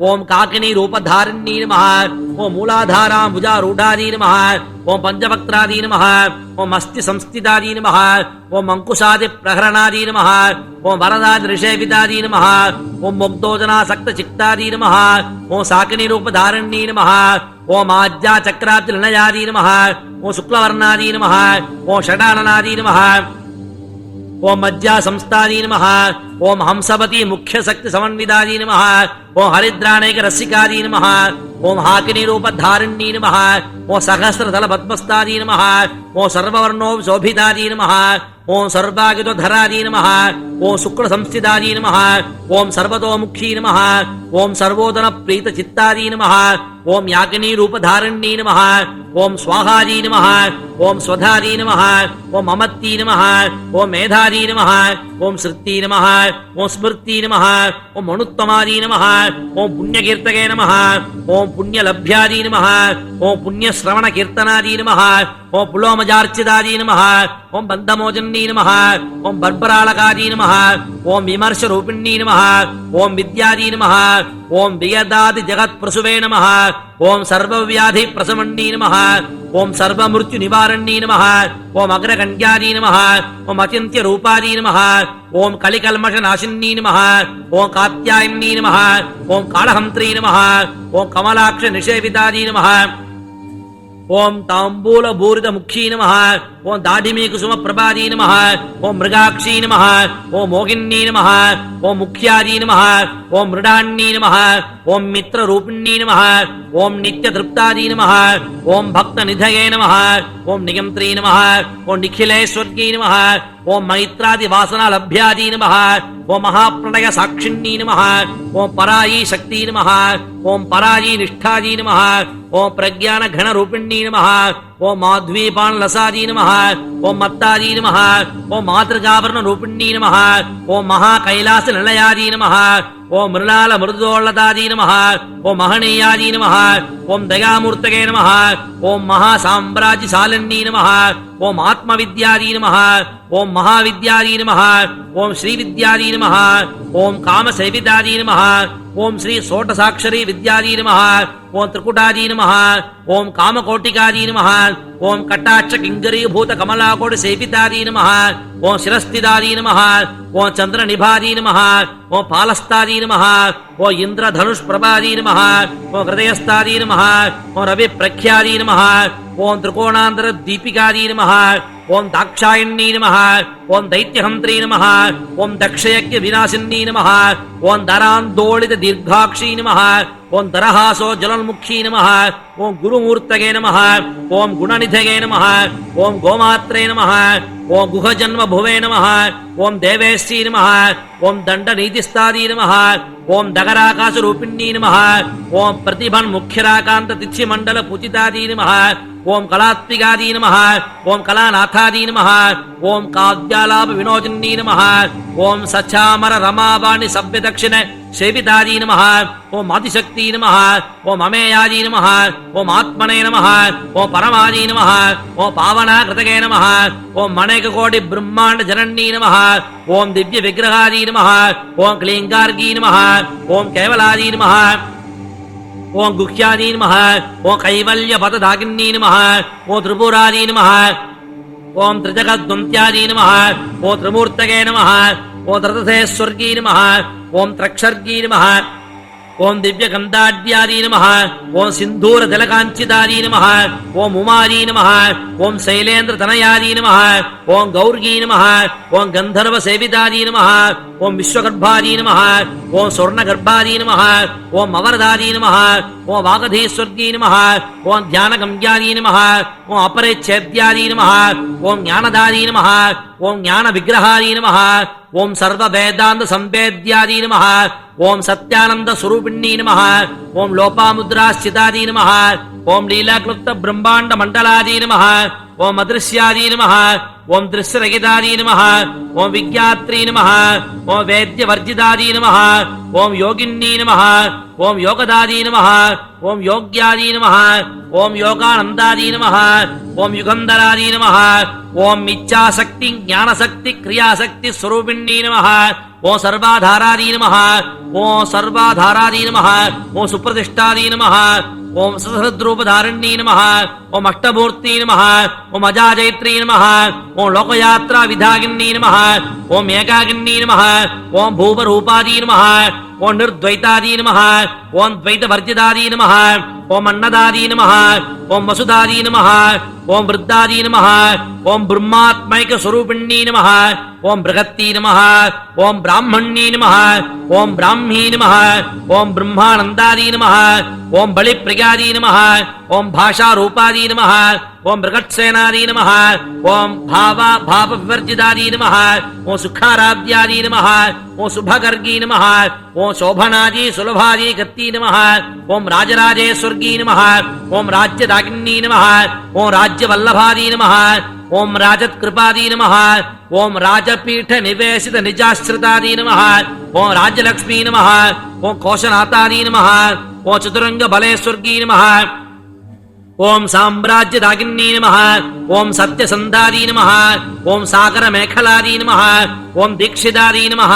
ओम काकिनी रूपधारिणी नमः ओम मूलाधाराम्बुजारूढादी नमः ओम पंचवक्त्रादी नमः ओम अस्ति संस्थितादी नमः ओम अंकुशादि प्रहरणादी नमः ओम वरदादि ऋषेवितादी नमः ओम मुग्धोजनासक्त चित्तादी नमः ओम साकिनी रूपधारिणी नमः ओम आज्ञा चक्राब्ज निलयादी नमः ओम शुक्लवर्णादी नमः ओम षडाननादी नमः ओम मज्जा संस्थादी नमः ओम हंसवती मुख्य शक्ति समन्वितादी नमः ओम हरिद्राणैक रसिकादी नमः ओम हाकिनी रूपधारिणी नमः ओम सहस्रदल पद्मस्तादी नमः ओम सर्ववर्णो शोभितादी नमः ओम सर्वागितोधरादी नमः ओम शुक्ल संस्थितादी नमः ओम सर्वतोमुखी नमः ओम सर्वोदन प्रीत चित्तादी नमः ओम याकिनी रूपधारिणी नमः ओम स्वाहादी नमः ओम स्वधादी नमः ओम अमत्ती नमः ओम मेधादी नमः ओम श्रुति नमः ओम स्मृति नमः ओम मनुत्तमादी नमः ओम पुण्यकीर्तके नमः ओम पुण्यलभ्यादी नमः ओम पुण्यश्रवण कीर्तनादी नमः ओम पुलोमजार्चितादी नमः ओम बन्धमोचनी नमः ओम बर्बरालकादी नमः ओम विमर्श रूपिणी नमः ओम विद्यादी नमः ओम वियदादि जगत् प्रसुवे नमः ओम सर्वव्याधि प्रशमन्नी नमः ओम सर्वमृत्यु निवारणी नमः ओम अग्रगण्यादी नमः ओम अचिन्त्य रूपादी नमः ओम कलिकल्मष नाशिनी नमः ओम कात्यायनी नमः ओम कालहंत्री नमः ओम कमलाक्ष निषेवितादी नमः ओम तांबूल भूरित मुखी नमः ओम दाढिमी कुसुम प्रभादी नमः ओम मृगाक्षी नमः ओम मोहिनी नमः ओम मुख्यादी नमः ओम मृडान्नी नमः ओम मित्र रूपिणी नमः ओम नित्य तृप्तादी नमः ओम भक्त निधये नमः ओम निगंत्री नमः ओम निखिलेश्वर्गी नमः ओम मैत्रादि वासना लभ्यादी नमः ओम महाप्रणय साक्षिणी नमः ओम परायी शक्ति नमः ओम परायी निष्ठादी नमः ओम प्रज्ञान घन रूपिणी नमः ओम माध्वीपान लसादी नमः ओम मत्तादी नमः ओम मातृगावरण रूपिणी नमः ओम महाकैलास निलयादी नमः ओम मृणाल मृदोल्लतादी नमः ओम महनीयादी नमः ओम दयामूर्तके नमः ओम महासाम्राज्यशालिनी नमः ओम आत्मविद्यादी नमः ओम महाविद्यादी नमः ओम श्रीविद्यादी नमः ओम कामसेवितादी नमः ओम श्री सोटसाक्षरी विद्यादी नमः ओम त्रिकुटादी नमः ओम कामकोटिकादी नमः ओम कटाक्ष किंगरीभूत कमलाकोटि सेवितादी नमः ओम शिरस्थितादी नमः ओम चंद्रनिभादी नमः ओम पालस्तादी नमः ओम इंद्रधनुष प्रभादी नमः ओम हृदयस्तादी नमः ओम रवि प्रख्यादी नमः ओम त्रिकोणांतर दीपिकादी नमः ओम दाक्षायणी नमः ओम दैत्यहंत्री नमः ओम दक्षयज्ञ विनाशिनी नमः ओम दरांदोलित दीर्घाक्षी नमः ओम दरहासो जलोन्मुखी नमः ओम गुरुमूर्तगे नमः ओम गुणनिधये नमः ओम गोमात्रे नमः ओम गुहजन्म भुवे नमः ओम देवेश्री नमः ओम दंडनीतिस्तादी नमः ओम दगराकाश रूपिणी नमः ओम प्रतिभन मुख्यराकांत तिथि मंडल पूजितादी नमः ओम कलात्मिकादी नमः ओम कलानाथादी नमः ओम काव्यालाप विनोदिनी नमः ओम सचामर रमावाणी सभ्य दक्षिण सेवितादी नमः ओम आदिशक्ति नमः ओम अमेयादी नमः ओम आत्मने नमः ओम परमादी नमः ओम पावनाकृतके नमः ओम मणिककोटि ब्रह्मांड जननी नमः ओम दिव्य विग्रहादी नमः ओम क्लींगार्गी नमः ओम केवलादी नमः ओम गुह्यादी नमः ओम कैवल्य पदधाकिनी नमः ओम त्रिपुरादी नमः ओम त्रिजगद्वंत्यादी नमः ओम त्रिमूर्तके नमः ओम त्रतथेश्वर्गी नमः ओम त्रक्षर्गी नमः ओम दिव्यगंधाढ्यादी नमः ओम सिंधूर जलकांचितादी नमः ओम उमादी नमः ओम शैलेन्द्र तनयादी नमः ओम गौर्गी नमः ओम गंधर्व सेवितादी नमः ओम विश्वगर्भादी नमः ओम स्वर्णगर्भादी नमः ओम अवरदादी नमः ओम वागधीस्वर्गी नमः ओम ध्यानगम्यादी नमः ओम अपरिच्छेद्यादी नमः ओम ज्ञानदादी नमः ओम ज्ञानविग्रहादी नमः ओम सर्ववेदान्त संवेद्यादी नमः ओम सत्यानंद स्वरूपिणी नमः ओम लोपामुद्रास्थितादी नमः ओम लीलाक्लुप्त ब्रह्मांड मंडलादी नमः ओम अदृश्यादी नमः ओम दृश्यरहितादी नमः ओम विज्ञात्री नमः ओम वेद्यवर्जितादी नमः ओम योगिन्नी नमः ओम योगदादी नमः ओम योग्यादी नमः ओम योगानंदादी नमः ओम युगंधरादी नमः ओम इच्छाशक्ति ज्ञानशक्ति क्रियाशक्ति स्वरूपिणी नमः ओम सर्वाधारादी नमः ओम सर्वाधारादी नमः ओम सुप्रतिष्ठादी नमः ओम सहस्रद्रूपधारिणी नमः ओम अष्टमूर्ति नमः ओम अजाजयत्री नमः ओम लोकयात्रा विधागिनी नमः ओम एकागिनी नमः ओम भूपरूपादी नमः ओम निर्द्वैतादी नमः ओम द्वैतवर्जितादी नमः ओम अन्नदादी नमः ओम वसुदादी नमः ओम वृद्धादी नमः ओम ब्रह्मात्मैक स्वरूपिणी नमः ओम बृहत्ती नमः ओम ब्राह्मणी नमः ओम ब्राह्मी नमः ओम ब्रह्मानंदादी नमः ओम बलिप्रियादी नमः ओम भाषारूपादी नमः ओम मृगत्सेनादी नमः ओम भावविवर्जितादी नमः ओम सुखाराध्यादी नमः ओम शुभगर्गी नमः ओम शोभनादी सुलभादी गत्ती नमः ओम राजराजेश्वर्गी नमः ओम राज्यदागिनी नमः ओम राज्यवल्लभादी नमः ओम राजत्कृपादी नमः ओम राजपीठ निवेशित निजाश्रितादी नमः ओम राज्यलक्ष्मी नमः ओम कोशनाथादी नमः ओम चतुरंग बलेश्वर्गी नमः ओम साम्राज्यदागिनी नमः ओम सत्यसंधादी नमः ओम सागर मेखलादी नमः ओम दीक्षितादी नमः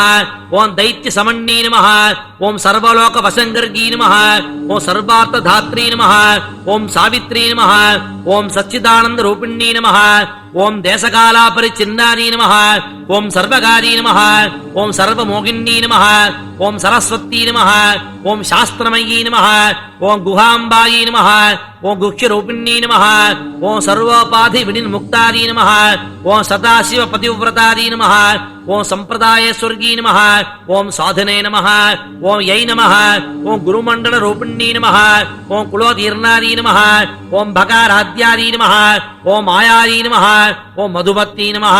ओम दैत्य समन्नी नमः ओम सर्वलोक वसंगर्गी नमः ओम सर्वार्थ धात्री नमः ओम सावित्री नमः ओम सच्चिदानंद रूपिणी नमः ओम देशकालापरिचिन्नादी नमः ओम सर्वकारी नमः ओम सर्वमोगिनी नमः ओम सरस्वती नमः ओम शास्त्रमयी नमः ओम गुहाम्बाई नमः ओम गुह्यरूपिणी नमः ओम सर्वोपाधि विनिर्मुक्तादी नमः ओम सदाशिव पतिव्रतादी नमः ओम संप्रदायेश्वर्गी नमः ओम साधने नमः ओम यै नमः ओम गुरुमंडल रूपिणी नमः ओम कुलोदीर्णादी नमः ओम भगाराध्यादी नमः ओम मायादी नमः ओम मधुमती नमः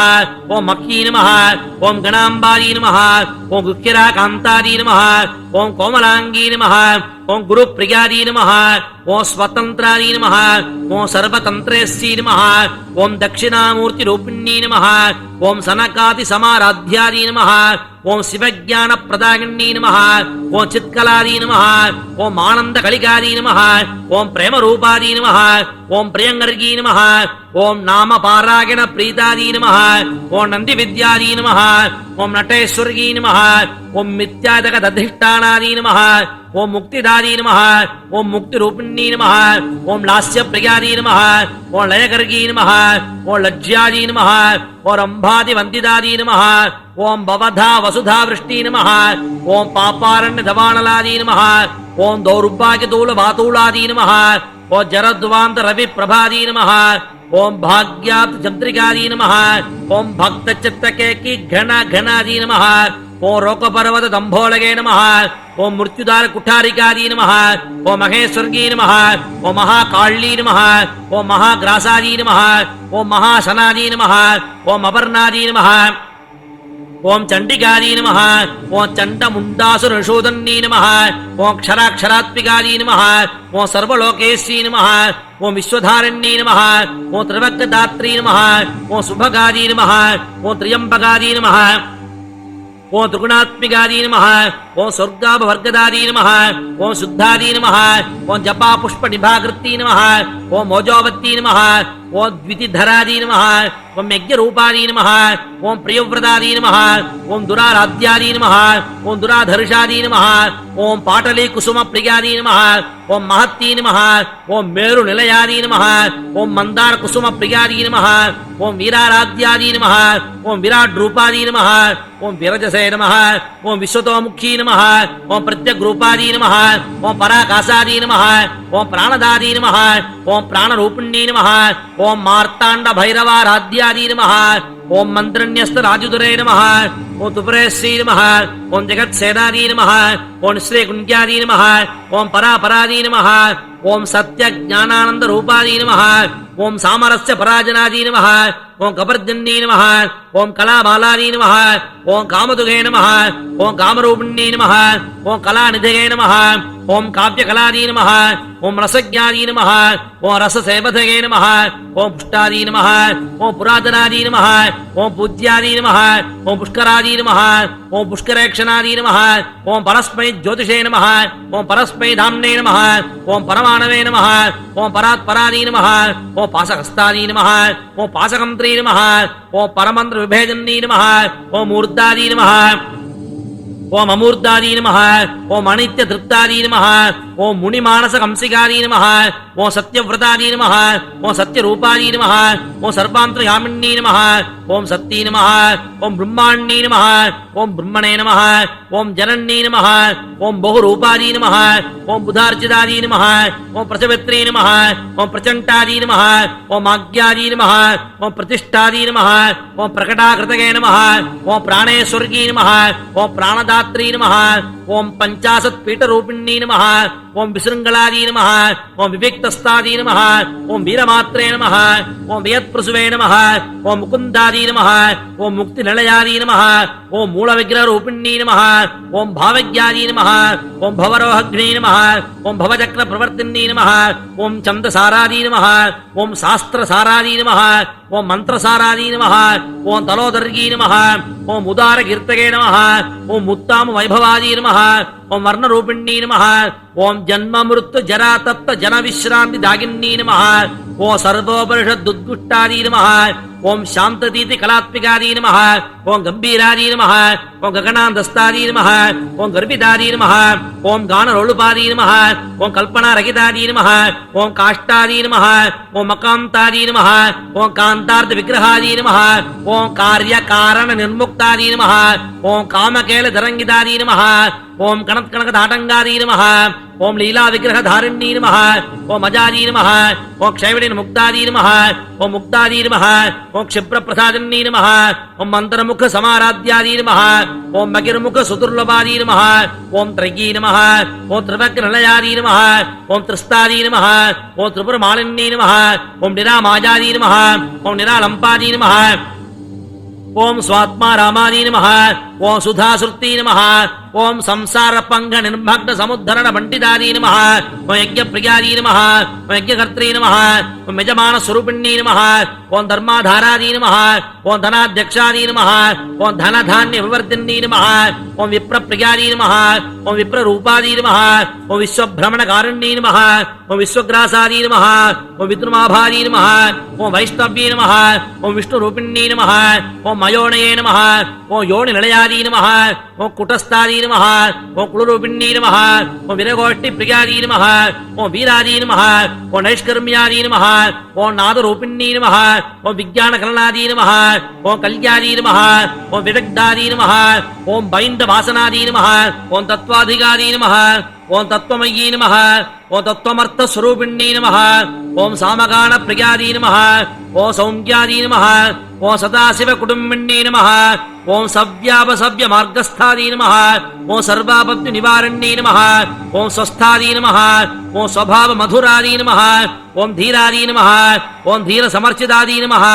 ओम मक्की नमः ओम गणाम्बादी नमः ओम गुह्यराकान्तादी नमः ओम कोमलांगी नमः ओम गुरुप्रियादी नमः ओम स्वतंत्रादी नमः ओम सर्वतंत्रेस्सी नमः ओम दक्षिणामूर्ति रूपिणी नमः ओम सनकादि समाराध्यादी नमः ओम शिवज्ञान प्रदागिनी नमः ओम चित्कलादी नमः ओम आनंद कलिकादी नमः ओम प्रेम रूपादी नमः ओम प्रियंगर्गी नमः ओम नाम पारायण प्रीतादी नमः ओम नंदि विद्यादी नमः ओम नटेश्वर्गी नमः ओम मिथ्याजगदधिष्ठानादी नमः ओम मुक्तिदादी नमः ओम मुक्ति रूपिणी नमः ओम लास्य प्रियादी नमः ओम लयगर्गी नमः ओम लज्जादी नमः ओम अंबादि वंदितादी नमः ओम भवधा वसुधा वृष्टि नमः ओम पापारण्य दवानलादी नमः ओम दौर्भाग्य दूल वातूलादी नमः ओम जरद्वांत रवि प्रभादी नमः ओम भाग्यात चंद्रिकादी नमः ओम भक्त चित्तके की घनादी नमः ओम रोकपर्वत दंभोलगे नमः ओम मृत्युदार कुठारिकादी नमः ओम महेश्वर्गी नमः ओम महाकाली नमः ओम महाग्रासादी नमः ओम महाशनादी नमः ओम अपर्णादी नमः ओम चंडिकादी नमः ओम चंडमुंडासुरशोधन्नी नमः ओम क्षराक्षरात्मिकादी नमः ओम सर्वलोकेशी नमः ओम विश्वधारिणी नमः ओम त्रिवक्दात्री नमः ओम शुभगादी नमः ओम त्र्यंबकादी नमः ओम त्रिगुणात्मिकादी नमः ओम स्वर्गाभवर्गदादी नमः ओम शुद्धादी नमः ओम जपा पुष्प निभाकृती नमः ओम मोजोवती नमः ओम द्वितिधरादी नमः ओम यज्ञरूपादी नमः ओम प्रियव्रतादी नमः ओम दुराराध्यादी नमः ओम दुराधर्षादी नमः ओम पाटली कुसुम प्रियादी नमः ओम महत्ती नमः ओम मेरु निलयादी नमः ओम मंदार कुसुम प्रियादी नमः ओम वीराराध्यादी नमः ओम विराट रूपादी नमः ओम विरजसे नमः ओम विश्वतोमुखी नमः नमः ओम प्रत्यग्रूपादी नमः ओम पराकाशादी नमः ओम प्राणदादी नमः ओम प्राणरूपिणी नमः ओम मार्तांड भैरवाराध्यादी नमः ओम मंत्रन्यस्त राजुदुरे नमः ओम तुपरेश्री नमः ओम जगत्सेनादी नमः ओम श्री कुंड्यादी नमः ओम परापरादी नमः ओम सत्य ज्ञानानंद रूपादी नमः ओम सामरस्य पराजनादी नमः ओम कपर्जन्नी नमः ओम कलाबालादी नमः ओम कामदुगे नमः ओम कामरूपिणी नमः ओम कलानिधये नमः ओम काव्यकलादी नमः ओम रसज्ञादी नमः ओम रससेवधये नमः ओम पुष्टादी नमः ओम पुरातनादी नमः ओम पूज्यादी नमः ओम पुष्करादी नमः ओम पुष्करेक्षणादी नमः ओम परस्मै ज्योतिषे नमः ओम परस्मै धाम्ने नमः ओम परमाणवे नमः ओम परात्परादी नमः ओम पाशहस्तादी नमः ओम पाशकंत्री नमः ओम परमंत्र विभेदन्नी नमः ओम मूर्धादी नमः ओम अमूर्धादी नमः ओम अनित्य तृप्तादी नमः ओम मुनिमानस कंसिकादी नमः ओम सत्यव्रतादी नमः ओम सत्यरूपादी नमः ओम सर्वांतर्यामिनी नमः ओम सत्ती नमः ओम ब्रह्माण्डी नमः ओम ब्रह्मणे नमः ओम जननी नमः ओम बहुरूपादी नमः ओम बुधार्चितादी नमः ओम प्रचवित्री नमः ओम प्रचंडादी नमः ओम आज्ञादी नमः ओम प्रतिष्ठादी नमः ओम प्रकटाकृतगे नमः ओम प्राणेश्वर्गी नमः ओम प्राणदात्री नमः ओम पंचाशत् पीठरूपिणी नमः ओम विशृंगलादी नमः ओम विविक्तस्तादी नमः ओम वीरमात्रे नमः ओम वियत्प्रसुवे नमः ओम मुकुंदादी नमः ओम मुक्तिनिलयादी नमः ओम मूलविग्रहरूपिणी नमः ओम भावज्ञादी नमः ओम भवरोहग्नी नमः ओम भवचक्रप्रवर्तिनी नमः ओम छन्दसारादी नमः ओम शास्त्रसारादी नमः ओम मंत्रसारादी नमः ओम तलोदर्गी नमः ओम उदारकीर्तगे नमः ओम मुत्ताम वैभवादी नमः ओम वर्णरूपिणी नमः ओम जन्म मृत्यु जरा तप्त जन विश्रांति दागिनी नमः ओम सर्वोपनिषदुद्गुष्टादी नमः ओम शांततीति कलात्मिकादी नमः ओम गंभीरादी नमः ओम गगनांदस्तादी नमः ओम गर्भितादी नमः ओम गानरोलुपादी नमः ओम कल्पनारहितादी नमः ओम काष्ठादी नमः ओम मकांतादी नमः ओम कांतार्थ विग्रहादी नमः ओम कार्यकारण निर्मुक्तादी नमः ओम कामकेल धरंगितादी नमः ओम कणत्कणकदाटंगादी नमः ओम लीला विग्रह धारिणी नमः ओम अजादी नमः ओम क्षयविणी मुक्तादी नमः ओम मुक्तादी नमः ओम क्षिप्र प्रसादिनी नमः ओम मंत्रमुख समाराध्यादी नमः ओम मगिर्मुख सुदुर्लभादी नमः ओम त्रयी नमः ओम त्रिवक्रनिलयादी नमः ओम त्रिस्तादी नमः ओम त्रिपुरमालिनी नमः ओम निरामाजादी नमः ओम निरालंपादी नमः ओम स्वात्मा रामादी नमः ओम सुधाश्रुति नमः ओम संसार पंग निर्भग्न समुद्धरण पंडितादी नमः ओम यज्ञ प्रियादी नमः ओम यज्ञकर्त्री नमः ओम यजमान स्वरूपिणी नमः ओम धर्माधारादी नमः ओम धनाध्यक्षादी नमः ओम धन धान्य विवर्धिनी नमः ओम विप्र प्रियादी नमः ओम विप्र रूपादी नमः ओम विश्वभ्रमण कारुण्यी नमः ओम विश्वग्रासादी नमः ओम विद्रुमाभादी नमः ओम वैष्णव्ये नमः ओम विष्णु रूपिणी नमः ओम मयोणये नमः ओम योनि निलयादी नमः ओम कुटस्थादी नमः ओम कुलरूपिणी नमः ओम वीरगोष्ठी प्रियादी नमः ओम वीरादी नमः ओम नैष्कर्म्यादी नमः ओम नादरूपिणी नमः ओम विज्ञानकलनादी नमः ओम कल्यादी नमः ओम विदग्धादी नमः ओम बैण्डवासनादी नमः ओम तत्त्वाधिकारी नमः ओम तत्त्वमयी नमः ओम तत्त्वमर्थस्वरूपिणी नमः ओम सामगान प्रियादी नमः ओम सौम्यादी नमः ओम सदाशिव कुटुम्बिनी नमः ओम सव्यापसव्य मार्गस्थादी नमः ओम सर्वापत्ति निवारणी नमः ओम स्वस्थादी नमः ओम स्वभाव मधुरादी नमः ओम धीरादी नमः ओम धीर समर्चितादी नमः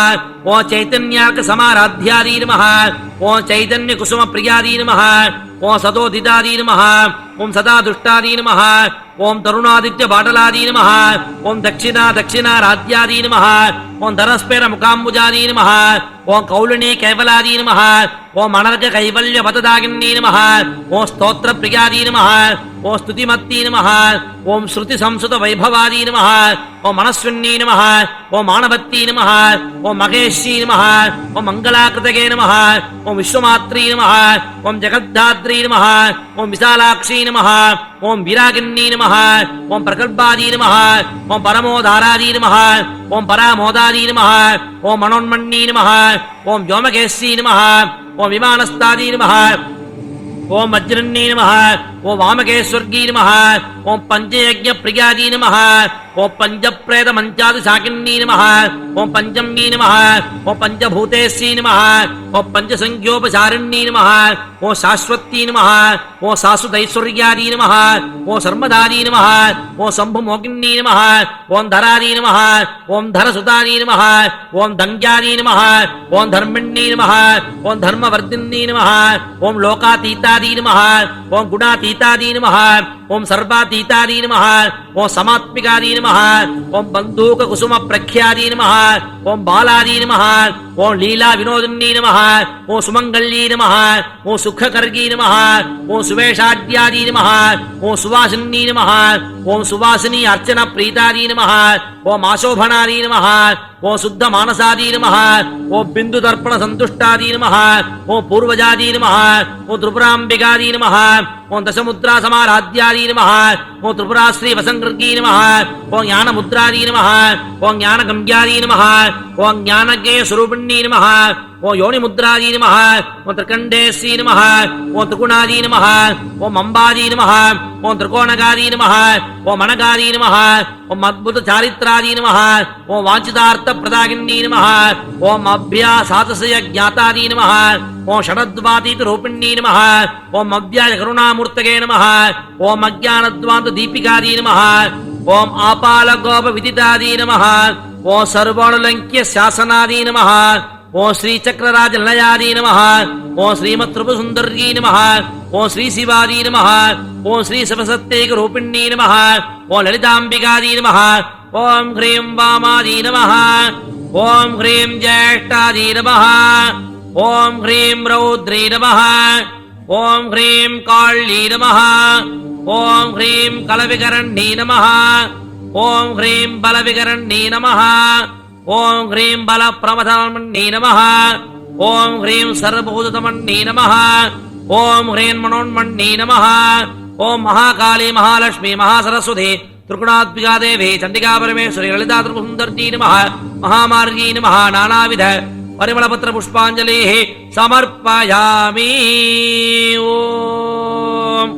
ओम चैतन्यार्क समाराध्यादी नमः ओम चैतन्य कुसुम प्रियादी नमः ओम सदोदितादी नमः ओम सदा दुष्टादी नमः ओम तरुणादित्य बाटलादी नमः ओम दक्षिणा दक्षिणाराध्यादी नमः ओम धरस्पेर मुकाम्बुजादी नमः ओम कौलिनी कैवलादी नमः ओम अनर्घ कैवल्य पतदागिनी नमः ओम स्तोत्र प्रियादी नमः ओम स्तुतिमत्ती नमः ओम श्रुति संस्कृत वैभवादी नमः ओम मनस्विनी नमः ओम मानवत्ती नमः ओम महेशी नमः ओम मंगलाकृतगे नमः ओम विश्वमात्री नमः ओम जगद्धात्री नमः ओम विशालाक्षी नमः ओम विरागिनी नमः ओम प्रकल्पादी नमः ओम परमोदारादी नमः ओम परामोदादी नमः ओम मनोन्मन्नी नमः ओम व्योमकेशी नमः ओम विमानस्तादी नमः ஓம் வஜ்ரன்னே நமः ஓம் வாமகேஸ்வர்கீ நமः ஓம் பஞ்சயஜ்ஞ பிரியாதி நமः ஓம் பஞ்சப்ரேத மஞ்சாதி சாகின்னீ நமः ஓம் பஞ்சம்னீ நமः ஓம் பஞ்சபூதேஸ்ஸீ நமः ஓம் பஞ்சசங்கியோபசாரிண்ணீ நமः ஓம் சாஸ்வத்தீ நமः ஓம் சாசுதைஸ்வர்யாதி நமः ஓம் சர்மதாதி நமः ஓம் சம்புமோகின்னீ நமः ஓம் தராதி நமः ஓம் தரசுதாதி நமः ஓம் தங்க்யாதி நமः ஓம் தர்மிண்ணீ நமः ஓம் தர்மவர்தின்னீ நமः ஓம் லோகாதீதாதி நமः ஓம் குணாதீதாதி நமः ஓம் சர்வாதீதாதி நமः ஓம் சமாத்மிகாதி நமः ஓம் பந்தூக குசும பிரக்யாதி நமः ஓம் பாலாதி நமः ஓம் லீலா வினோதின்னீ நமः ஓம் சுமங்கல்யீ நமः ஓம் சுக்ககர்கீ நமः ஓம் சுவேஷாட்யாதி நமः ஓம் சுவாசின்னீ நமः ஓம் சுவாசினி அர்ச்சன பிரீதாதி நமः ஓம் ஆசோபனாதி நமः ஓம் சுத்த மானசாதி நமः ஓம் பிந்து தர்ப்பண சந்துஷ்டாதி நமः ஓம் பூர்வஜாதி நமः ஓம் திரிபுராம்பிகாதி நமः ஓம் தசமுத்ரா சமாராத்யாதி நமः ஓம் திரிபுரா ஸ்ரீ வசங்கர்கீ நமः ஓம் ஞான முத்ராதி நமः ஓம் ஞான கம்யாதி நமः ஓம் ஞானகே ஸ்வரூபிண்ணீ நமः ஓம் யோனி முத்ராதி நமः ஓம் திரிகண்டேஸ்ஸீ நமः ஓம் திரிகுணாதி நமः ஓம் அம்பாதி நமः ஓம் திரிகோணகாதி நமः ஓம் மணகாதி நமः ஓம் அத்புத சாரித்ராதி நமः ஓம் வாஞ்சிதார்த்த பிரதாகின்னீ நமः ஓம் அபியாசாதசய ஜாதாதி நமः ஓம் ஷடத்வாதீத ரூபிண்ணீ நமः ஓம் அவ்யாய கருணாமூர்த்தகே நமः ஓம் அஜ்ஞானத்வாந்த தீபிகாதி நமः ஓம் ஆபால கோப விதிதாதி நமः ஓம் சர்வாணுலங்கிய சாசனாதி நமः ஓம் ஸ்ரீ சக்கரராஜ லயாதி நமः ஓம் ஸ்ரீமத் த்ரிபுசுந்தர்கீ நமः ஓம் ஸ்ரீ சிவாதி நமः ஓம் ஸ்ரீ சபசத்தேக ரூபிண்ணீ நமः ஓம் லலிதாம்பிகாதி நமः ஓம் ஹ்ரீம் வாமாதி நமः ஓம் ஹ்ரீம் ஜேஷ்டாதி நமः ஓம் ஹ்ரீம் ரௌத்ரி நமः ஓம் ஹ்ரீம் காள்ளீ நமः ஓம் ஹ்ரீம் கலவிகரண்ணீ நமः ஓம் ஹ்ரீம் பலவிகரண்ணீ நமः ஓம் ஹ்ரீம் பல பிரமதமண்ணீ நமः ஓம் ஹ்ரீம் சர்வபூதமண்ணீ நமः ஓம் ஹ்ரீம் மனோன்மண்ணீ நமः ஓம் மகாகாளி மகாலட்சுமி மகாசரஸ்வதி त्रिगुणात्मिका देवी चंडिका परमेश्वरी ललिता त्रिपुरसुंदरी नमः महामार्गी नमः नानाविध परिमलपत्र पुष्पांजलि समर्पयामि। ओम